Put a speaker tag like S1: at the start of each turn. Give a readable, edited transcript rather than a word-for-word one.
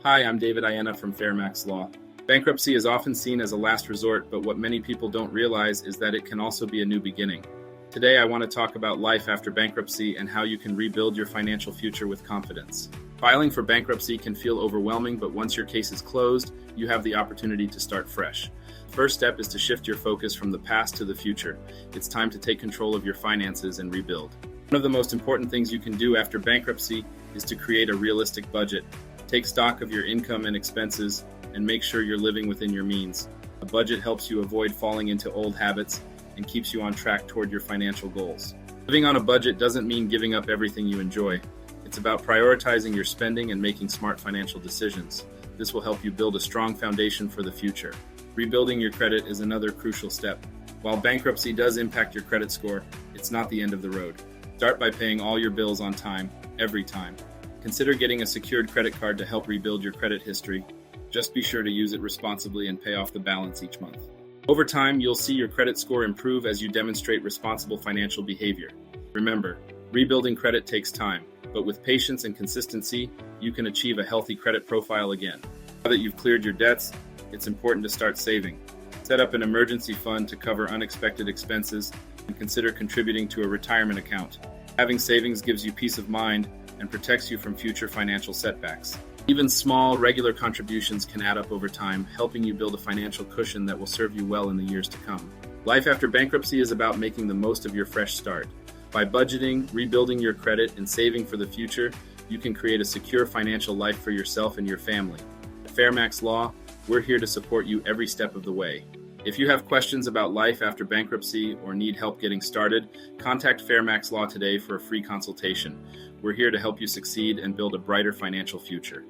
S1: Hi, I'm David Ienna from Fairmax Law. Bankruptcy is often seen as a last resort, but what many people don't realize is that it can also be a new beginning. Today, I want to talk about life after bankruptcy and how you can rebuild your financial future with confidence. Filing for bankruptcy can feel overwhelming, but once your case is closed, you have the opportunity to start fresh. The first step is to shift your focus from the past to the future. It's time to take control of your finances and rebuild. One of the most important things you can do after bankruptcy is to create a realistic budget. Take stock of your income and expenses and make sure you're living within your means. A budget helps you avoid falling into old habits and keeps you on track toward your financial goals. Living on a budget doesn't mean giving up everything you enjoy. It's about prioritizing your spending and making smart financial decisions. This will help you build a strong foundation for the future. Rebuilding your credit is another crucial step. While bankruptcy does impact your credit score, it's not the end of the road. Start by paying all your bills on time, every time. Consider getting a secured credit card to help rebuild your credit history. Just be sure to use it responsibly and pay off the balance each month. Over time, you'll see your credit score improve as you demonstrate responsible financial behavior. Remember, rebuilding credit takes time, but with patience and consistency, you can achieve a healthy credit profile again. Now that you've cleared your debts, it's important to start saving. Set up an emergency fund to cover unexpected expenses and consider contributing to a retirement account. Having savings gives you peace of mind and protects you from future financial setbacks. Even small, regular contributions can add up over time, helping you build a financial cushion that will serve you well in the years to come. Life after bankruptcy is about making the most of your fresh start. By budgeting, rebuilding your credit, and saving for the future, you can create a secure financial life for yourself and your family. At Fairmax Law, we're here to support you every step of the way. If you have questions about life after bankruptcy or need help getting started, contact Fairmax Law today for a free consultation. We're here to help you succeed and build a brighter financial future.